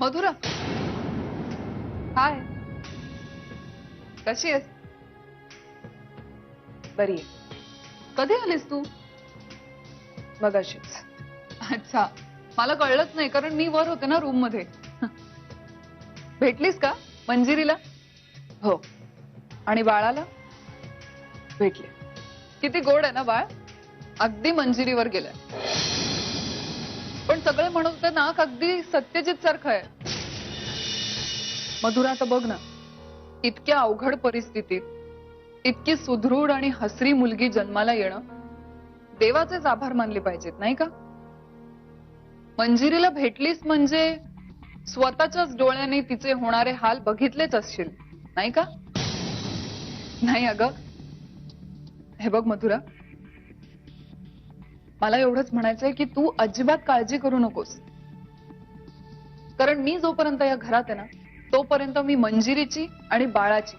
मधुरा, हाय, कशी आहेस? बरी कधी आलीस तू? मगाशीच. अच्छा, मला कळलंच नाही कारण मी वर होते ना रूम मध्ये. भेटलीस का मंजिरीला? हो, आणि बाळाला? भेटले. किती गोड आहे ना बाळ, अगदी मंजिरीवर गेलाय. पण सगळे म्हणत होते नाक अगदी सत्यजित सारखं आहे. मधुरा, आता बघ ना, इतक्या अवघड परिस्थितीत इतकी सुदृढ आणि हसरी मुलगी जन्माला येणं देवाचेच आभार मानले पाहिजेत, नाही का? मंजिरीला भेटलीस म्हणजे स्वतःच्याच डोळ्यांनी तिचे होणारे हाल बघितलेच असशील, नाही का? नाही अगं, हे बघ मधुरा, मला एवढंच म्हणायचंय की तू अजिबात काळजी करू नकोस. कारण मी जोपर्यंत या घरात आहे ना, तोपर्यंत मी मंजिरीची आणि बाळाची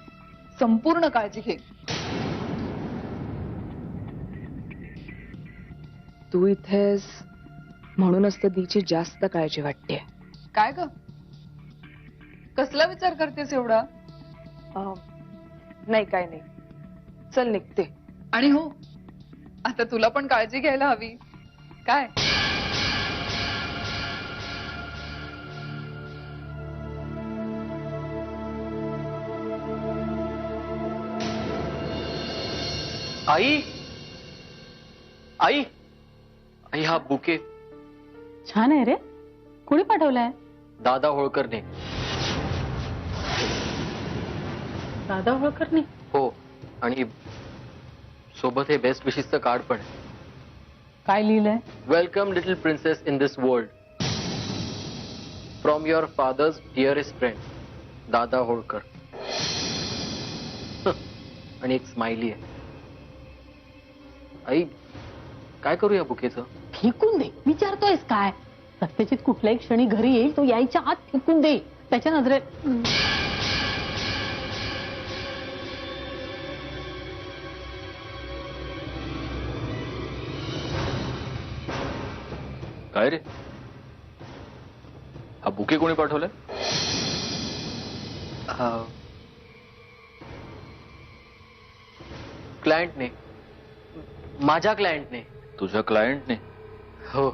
संपूर्ण काळजी घेईन. तू इथेस म्हणूनच तर तिची जास्त काळजी वाटते. काय ग, कसला विचार करतेस एवढा? नाही, काय नाही, चल निघते. आणि हो, आता तुला पण काळजी घ्यायला हवी. काय आई, आई, आई, हा बुके छान आहे रे. कुणी पाठवलाय? दादा होळकरने. दादा होळकरने? हो, आणि सोबत हे बेस्ट विशेसचं कार्ड पण आहे. काय लिहिलंय? Welcome little princess in this world from your father's dearest friend दादा होळकर. आणि एक स्माइली आहे. आई, काय करू या बुकेचं? फेकून दे. विचारतोयस काय? सत्यजित कुठल्याही क्षणी घरी येईल, तो यायच्या आत फेकून दे. त्याच्या नजरेत काय रे, हा बुके कोणी पाठवलाय? क्लायंटने, माझ्या क्लायंटने. तुझ्या क्लायंटने? हो.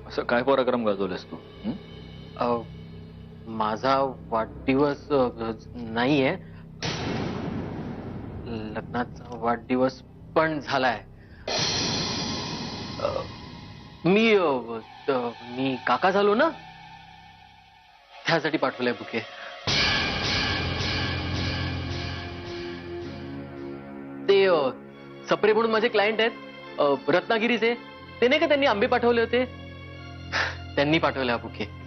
असं काय पराक्रम गाजवलेस तू? माझा वाढदिवस नाहीये, लग्नाचा वाढदिवस पण झालाय. मी काका झालो ना, त्यासाठी पाठवलंय बुके. ते सप्रे म्हणून माझे क्लायंट आहेत, रत्नागिरीचे. ते नाही का, त्यांनी आंबे पाठवले होते, त्यांनी पाठवले हा बुके.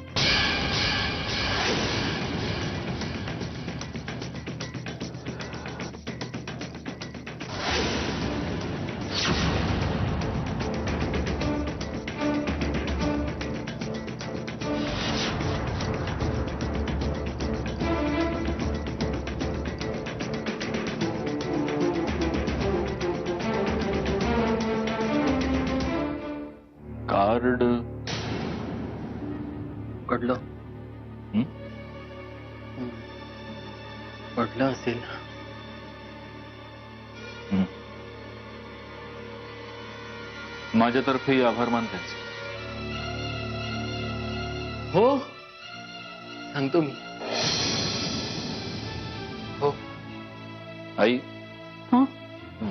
कार्ड पडलं. पडलं असेल. माझ्यातर्फे आभार मानते. हो, सांगतो मी. हो. आई, हं?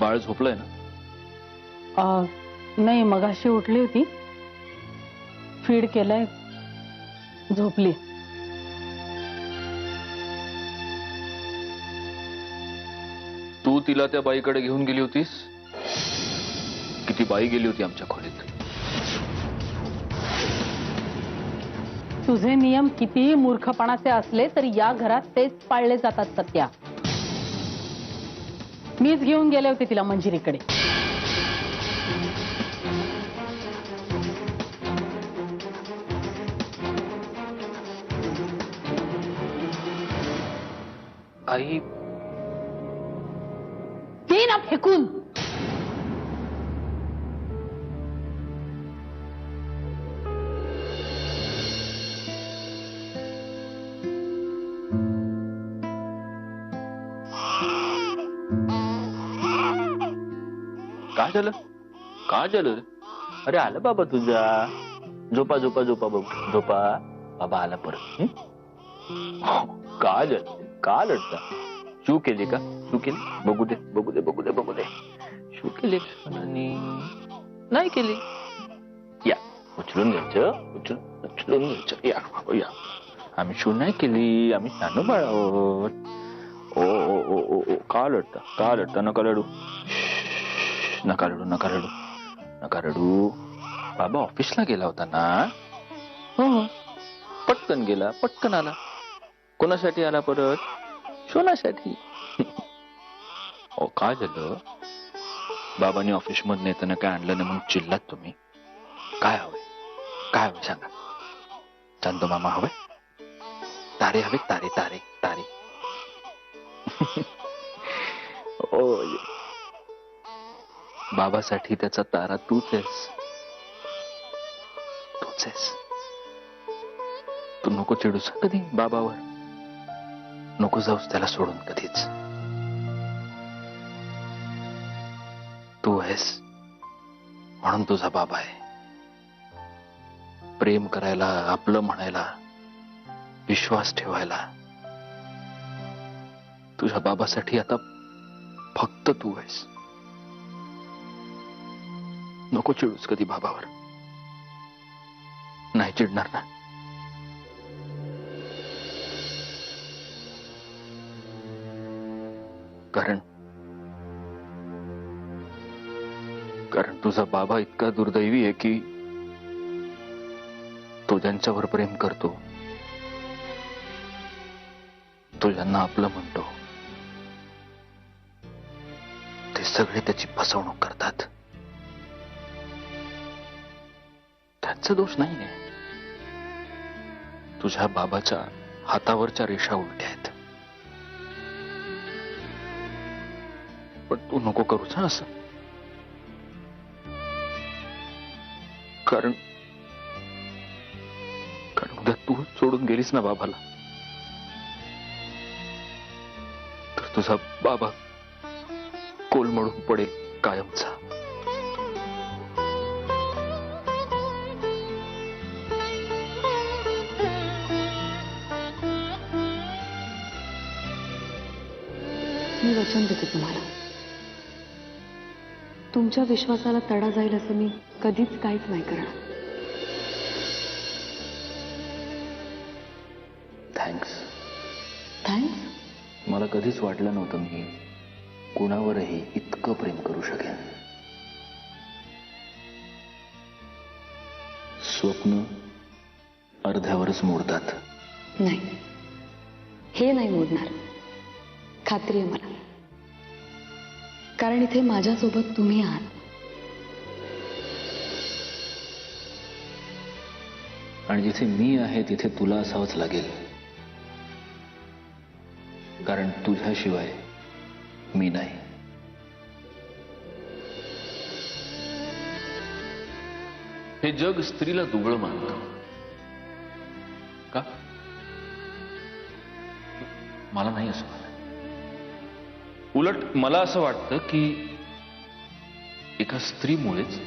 बाळ झोपलंय ना? नाही, मगाशी उठली होती, फीड केलंय, झोपली. तू तिला त्या बाईकडे घेऊन गेली होतीस? किती बाई गेली होती आमच्या खोलीत? तुझे नियम कितीही मूर्खपणाचे असले तरी या घरात तेच पाळले जातात सत्या. मीच घेऊन गेले होते तिला मंजिरीकडे. आई, ते ना फेकून. काय झालं? काय झालं? अरे आलं बाबा तुझा. झोपा झोपा झोपा बाबा झोपा. बाबा आला परत. का झालं? का लढता? शू केली का? शू केली? बघू दे बघू दे बघू दे बघू दे. शू केली नाही केली? या उचलून घ्यायचं. उचलून घ्यायचं. या बाबा या. आम्ही शू नाही केली. आम्ही नानू बाळ आहोत. ओ ओ ओ ओ ओ का लढता? का लढता? नका लढू. नका रडू नका रडू नका रडू. बाबा ऑफिसला गेला होता ना? हो पटकन गेला पटकन आला. कोणासाठी आला परत? शोनासाठी. ओ काय झालं? बाबांनी ऑफिस मधून येताना काय आणलं नाही म्हणून चिल्लात तुम्ही? काय हवंय? काय हवंय सांगा. चांदो मामा हवंय? तारे हवे? तारे तारे तारे. ओ बाबासाठी त्याचा तारा तूच आहेस. तूच आहेस. तू नको चिडूस कधी बाबावर. नको जाऊस त्याला सोडून कधीच. तू आहेस म्हणून तुझा बाबा आहे. प्रेम करायला, आपलं म्हणायला, विश्वास ठेवायला तुझ्या बाबासाठी आता फक्त तू आहेस. नको चिडूस कधी बाबावर. नाही चिडणार ना? कारण तुझा बाबा इतका दुर्दैवी आहे की तो ज्यांच्यावर प्रेम करतो, तो ज्यांना आपलं म्हणतो, ते सगळे त्याची फसवणूक करतात. त्यांचा दोष नाहीये. तुझ्या बाबाच्या हातावरच्या रेषा उलट्या आहेत. पण तू नको करूच ना असं. कारण उद्या तू सोडून गेलीस ना बाबाला, तर तुझा बाबा कोलमडून पडेल कायमचा. मी वचन देते तुम्हाला, तुमच्या विश्वासाला तडा जाईल असं मी कधीच काहीच नाही करणार. थँक्स. थँक्स. मला कधीच वाटलं नव्हतं मी कुणावरही इतकं प्रेम करू शकेन. स्वप्न अर्ध्यावरच मोडतात. नाही, हे नाही मोडणार. खात्री आहे मला. कारण इथे माझ्यासोबत तुम्ही आहात. आणि जिथे मी आहे तिथे तुला असावंच लागेल. कारण तुझ्याशिवाय मी नाही. हे जग स्त्रीला दुबळं मानतं का? मला नाही असं वाटत. उलट मला असं वाटतं की एका स्त्रीमुळेच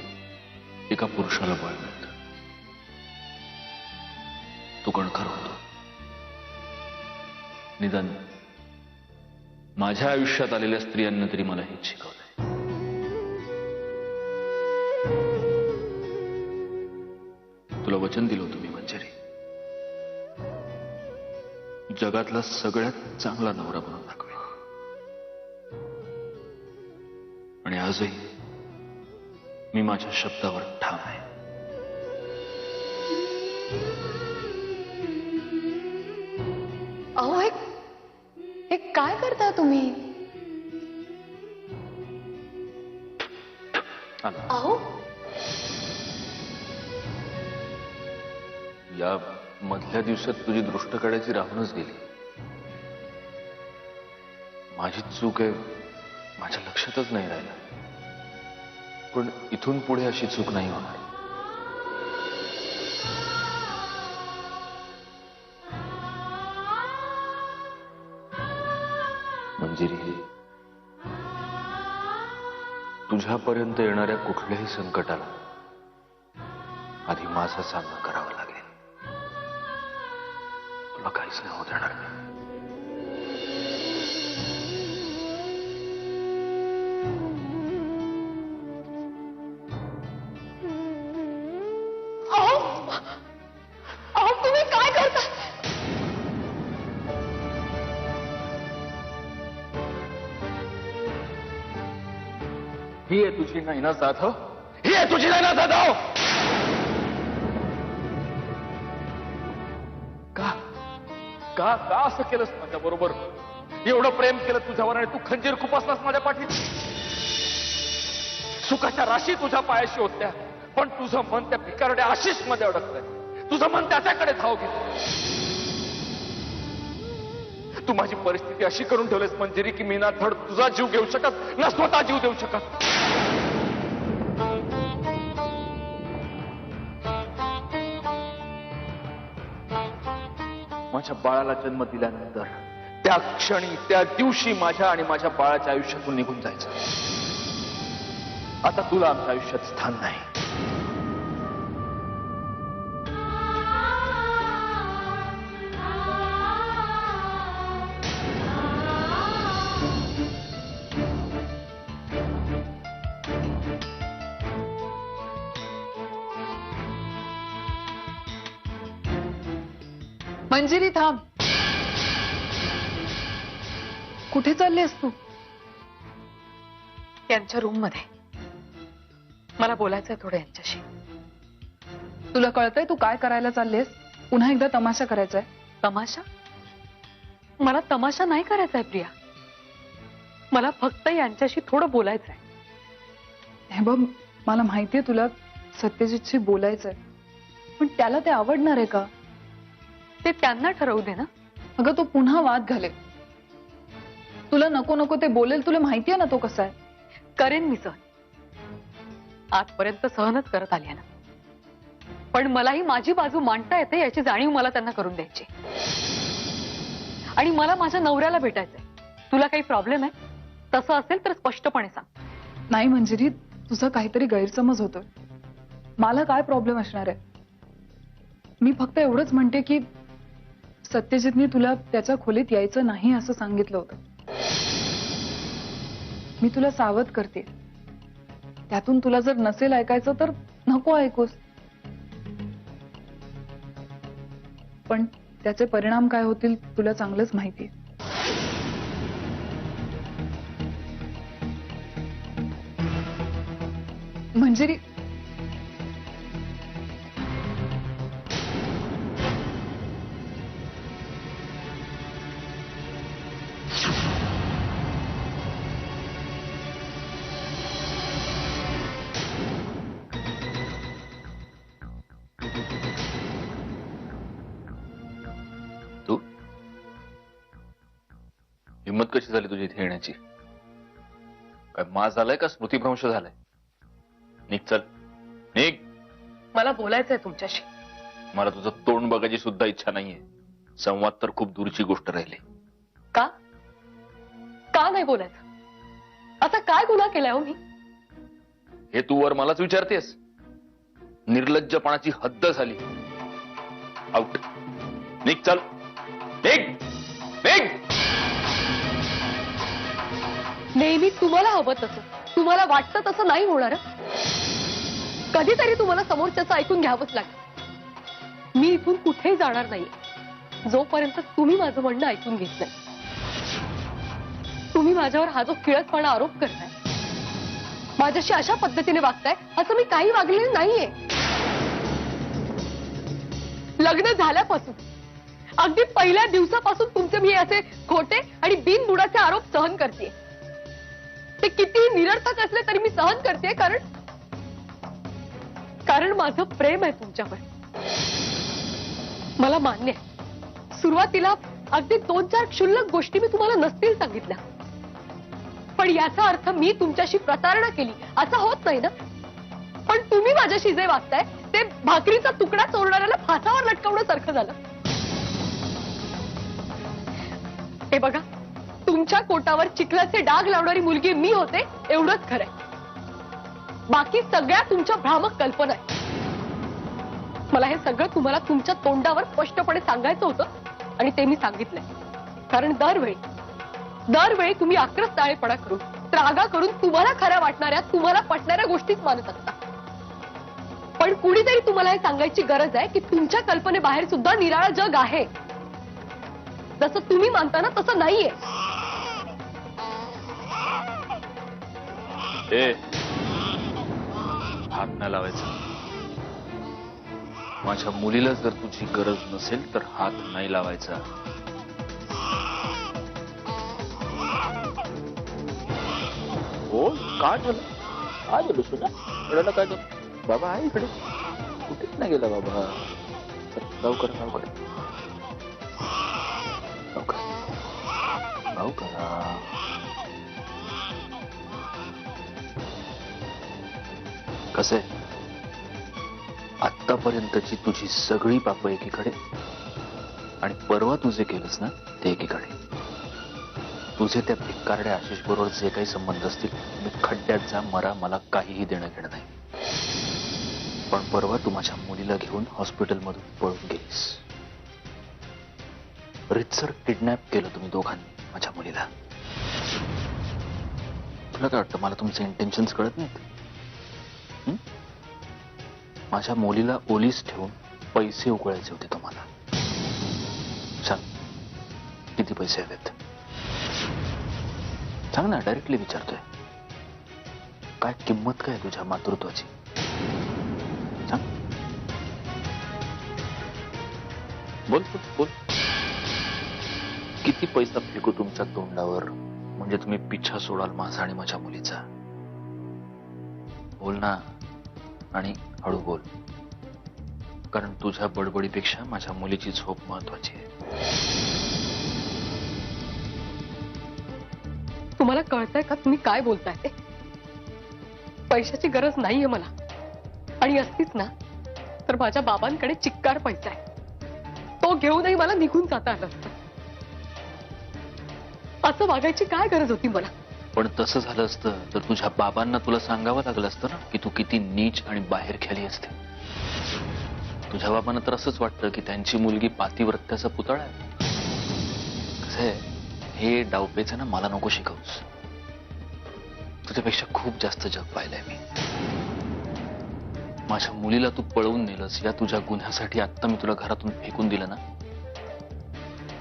एका पुरुषाला बळ मिळतं. तो कणखर होतो. निदान माझ्या आयुष्यात आलेल्या स्त्रियांना तरी मला हेच शिकवलंय. तुला वचन दिलं होतं मी मंजिरी, जगातला सगळ्यात चांगला नवरा बनवून दाखवेन. आणि आजही मी माझ्या शब्दावर ठाम आहे. अहो हे काय करता तुम्ही? आला. अहो या मधल्या दिवसात तुझी दृष्ट काढायची राहूनच गेली. माझी चूक आहे, माझ्या लक्षातच नाही राहिलं. पण इथून पुढे अशी चूक नाही होणार. मंजिरी, तुझ्या तुझ्यापर्यंत येणाऱ्या कुठल्याही संकटाला आधी माझा सामना करावा लागेल. तुला काहीच नाही होत येणार नाही. तुम्ही काय करता? ही आहे तुझी नैना जाधव. ही आहे तुझी नैना जाधव. का का का असं केलंस माझ्या बरोबर? एवढं प्रेम केलं तुझ्यावर आणि तू खंजीर खुपसलास माझ्या पाठीत. सुखाच्या राशी तुझ्या पायाशी होत्या, पण तुझं मन त्या भिकारड्या आशिष मध्ये अडकलंय. तुझं मन त्याच्याकडे धाव घेत. तू माझी परिस्थिती अशी करून ठेवलीस मंजिरी की मी ना धड तुझा जीव घेऊ शकत ना स्वतः जीव देऊ शकत. माझ्या बाळाला जन्म दिल्यानंतर त्या क्षणी त्या दिवशी माझ्या आणि माझ्या बाळाच्या आयुष्यातून निघून जायचं. आता तुला आमच्या आयुष्यात स्थान नाही. मंजिरी थांब. कुठे चाललीस तू? यांच्या रूम मध्ये मला बोलायचंय थोडं यांच्याशी. तुला कळतंय तू काय करायला चाललीस? पुन्हा एकदा तमाशा करायचाय? तमाशा? मला तमाशा नाही करायचाय प्रिया. मला फक्त यांच्याशी थोडं बोलायचंय. हे बघ, मला माहितीये तुला सत्यजितशी बोलायचंय, पण त्याला ते आवडणार आहे का? ते त्यांना ठरवू दे ना. अगं तो पुन्हा वाद घालेल. तुला नको नको ते बोलेल. तुला माहितीये ना तो कसा आहे. करेन मी सहन. आजपर्यंत सहनच करत आली ना. पण मलाही माझी बाजू मांडता येते याची जाणीव मला त्यांना करून द्यायची. आणि मला माझ्या नवऱ्याला भेटायचंय. तुला काही प्रॉब्लेम आहे? तसं असेल तर स्पष्टपणे सांग. नाही मंजिरी, तुझा काहीतरी गैरसमज होतोय. मला काय प्रॉब्लेम असणार आहे? मी फक्त एवढंच म्हणते की सत्यजितने तुला त्याच्या खोलीत यायचं नाही असं सांगितलं होतं. मी तुला सावध करते. त्यातून तुला जर नसेल ऐकायचं तर नको ऐकूस. पण त्याचे परिणाम काय होतील तुला चांगलंच माहितीये. मंजिरी, तू हिंमत कशी झाली तुझी इथे येण्याची? काय मास झालाय का स्मृतीभ्रंश झालाय? निघ, चल निघ. मला बोलायचंय तुमच्याशी. मला तुझं तोंड बघायची सुद्धा इच्छा नाहीये. संवाद तर खूप दूरची गोष्ट राहिली. का? का नाही बोलायचं? असा काय गुन्हा केलाय हो मी? हे तू वर मलाच विचारतेस? निर्लज्जपणाची हद्द झाली. आउट. निघ, चल निघ, निघ. नेहमी तुम्हाला हवं तसं, तुम्हाला वाटतं तसं नाही होणार. कधीतरी तुम्हाला समोरच्याचं ऐकून घ्यावंच लागेल. मी इथून कुठेही जाणार नाहीये जोपर्यंत तुम्ही माझं म्हणणं ऐकून घेत नाही. तुम्ही माझ्यावर हा जो किळसपणा आरोप करताय, माझ्याशी अशा पद्धतीने वागताय असं मी काही वागलेलं नाहीये. लग्न झाल्यापासून अगदी पहिल्या दिवसापासून तुमचे मी असे खोटे आणि बिनबुडाचे आरोप सहन करते. ते कितीही निरर्थक असले तरी मी सहन करते, कारण माझं प्रेम आहे तुमच्यावर. मला मान्य आहे सुरुवातीला अगदी 2-4 क्षुल्लक गोष्टी मी तुम्हाला नसतील सांगितल्या, पण याचा अर्थ मी तुमच्याशी प्रतारणा केली असं होत नाही ना. पण तुम्ही माझ्याशी जे वागताय ते भाकरीचा तुकडा चोरणाऱ्याला फासावर लटकवण्यासारखं झालं. हे बघा, तुमच्या कोटावर चिखलाचे डाग लावणारी मुलगी मी होते एवढंच खरंय. बाकी सगळ्या तुमच्या भ्रामक कल्पना आहेत. मला हे सगळं तुम्हाला तुमच्या तोंडावर स्पष्टपणे सांगायचं होतं आणि ते मी सांगितलंय. कारण दरवेळी तुम्ही आक्रस्ताळेपणा करून त्रागा करून तुम्हाला खऱ्या वाटणाऱ्या तुम्हाला पटणाऱ्या गोष्टीच मानत असता. पण कुणीतरी तुम्हाला हे सांगायची गरज आहे की तुमच्या कल्पनेबाहेर सुद्धा निराळं जग आहे. जसं तुम्ही मानता ना तसं नाहीये. ए हात नाही लावायचा. माझ्या मुलीला जर तुझी गरज नसेल तर हात नाही लावायचा. हो काय झालं? काय झालं सुना? रडायला काय झालं? बाबा आहे इकडे. कुठेच नाही गेला बाबा. चल, लवकर लवकर लवकर लवकर. कसे आतापर्यंतची तुझी सगळी पापं एकीकडे आणि परवा तुझे केलंस ना ते एकीकडे. तुझे त्या भिकारड्या आशिष बरोबर जे काही संबंध असतील मी खड्ड्यात जा मरा मला काहीही देणं घेणं नाही. पण परवा तू माझ्या मुलीला घेऊन हॉस्पिटलमधून पळून गेलीस. रितसर किडनॅप केलं तुम्ही दोघांनी माझ्या मुलीला. तुला काय वाटतं मला तुमचे इंटेन्शन्स कळत नाहीत? माझ्या मुलीला ओलीस ठेवून पैसे उकळायचे होते तुम्हाला. सांग किती पैसे हवेत? सांग ना, डायरेक्टली विचारतोय. काय किंमत काय तुझ्या मातृत्वाची? सांग. बोल बोल बोल. किती पैसा फेकू तुमच्या तोंडावर म्हणजे तुम्ही पिछा सोडाल माझा आणि माझ्या मुलीचा? बोल ना, आणि हळू बोल. कारण तुझ्या बडबडीपेक्षा माझ्या मुलीची झोप महत्वाची आहे. तुम्हाला कळतंय का तुम्ही काय बोलताय ते? पैशाची गरज नाहीये मला. आणि असतीच ना तर माझ्या बाबांकडे चिक्कार पैसा आहे. तो घेऊनही मला निघून जाता आलं असतं. असं वागायची काय गरज होती मला? पण तसं झालं असतं तर तुझ्या बाबांना तुला सांगावं लागलं असतं ना की तू किती नीच आणि बाहेर खेळली असते. तुझ्या बाबांना तर असंच वाटतं की त्यांची मुलगी पातिव्रत्याचा पुतळा आहे. कसं आहे, हे डावपेचं ना मला नको शिकवूस. तुझ्यापेक्षा खूप जास्त जग पाहिलंय मी. माझ्या मुलीला तू पळवून नेलंस या तुझ्या गुन्ह्यासाठी आत्ता मी तुला घरातून फेकून दिलं ना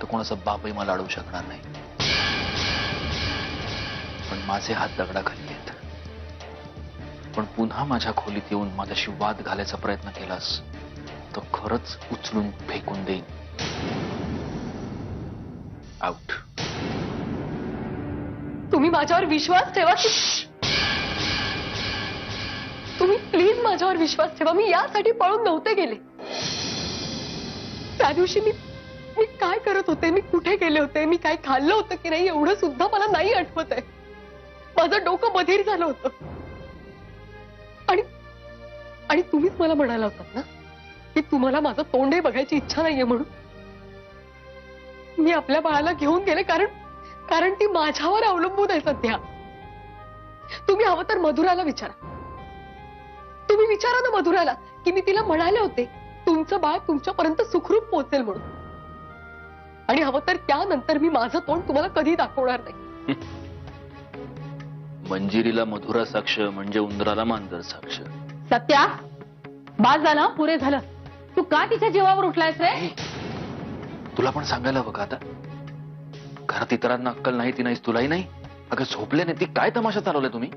तर कोणाचा बापही मला अडवू शकणार नाही. पण माझे हात दगडाखाली आहेत. पण पुन्हा माझ्या खोलीत येऊन माझ्याशी वाद घालायचा प्रयत्न केलास तर खरंच उचलून फेकून देईन. आउट. तुम्ही माझ्यावर विश्वास ठेवा की तुम्ही प्लीज माझ्यावर विश्वास ठेवा. मी यासाठी पळून नव्हते गेले. त्या दिवशी मी काय करत होते, मी कुठे गेले होते, मी काय खाल्लं होतं की नाही एवढं सुद्धा मला नाही आठवत आहे. माझं डोकं बधीर झालं होतं. आणि तुम्हीच मला म्हणाला होतात ना की तुम्हाला माझं तोंडही बघायची इच्छा नाहीये म्हणून. मी आपल्या बाळाला घेऊन गेले कारण ती माझ्यावर अवलंबून आहे सध्या. तुम्ही हवं तर मधुराला विचारा. तुम्ही विचारा ना मधुराला की मी तिला म्हणाले होते तुमचं बाळ तुमच्यापर्यंत सुखरूप पोहोचेल म्हणून. आणि हवं तर त्यानंतर मी माझं तोंड तुम्हाला कधी दाखवणार नाही. मंजिरीला मधुरा साक्ष म्हणजे उंदराला मांजर साक्ष. सत्या, बास झालं, पुरे झालं. तू का तिच्या जीवावर उठलायस रे? तुला पण सांगायला हवं का आता? घरात इतरांना अक्कल नाही ती नाहीस, तुलाही नाही? अगं झोपले नाही ती काय तमाशा चालवलाय तुम्ही?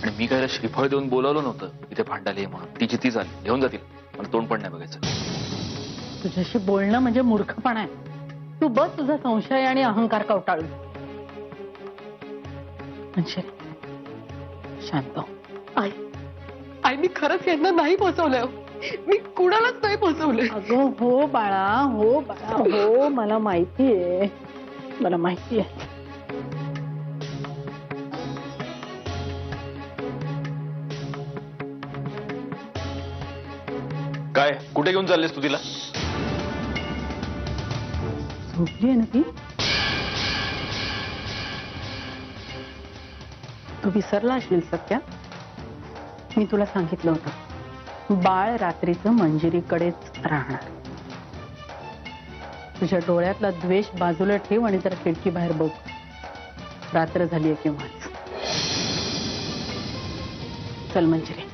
आणि मी काय श्रीफळ देऊन बोलावलं नव्हतं इथे भांडायला ये म्हणून. तिची ती झाली, घेऊन जातील. मला तोंड पण नाही बघायचं. तुझ्याशी बोलणं म्हणजे मूर्खपणा आहे. तू बस तुझा संशय आणि अहंकार कवटाळून. म्हणजे शांत हो. आई मी खरंच यांना नाही फसवलंय. मी कुणालाच नाही फसवलंय. अगं हो बाळा, हो बाळा, हो मला माहितीये, मला माहितीये. काय कुठे घेऊन चाललेस तू तिला? झोपली आहे ना ती? तू विसरला असशील सत्या. मी तुला सांगितलं होतं बाळ रात्रीचं मंजिरीकडेच राहणार. तुझ्या डोळ्यातला द्वेष बाजूला ठेव आणि जरा खिडकी बाहेर बघ. रात्र झालीये केव्हाच. चल मंजिरी.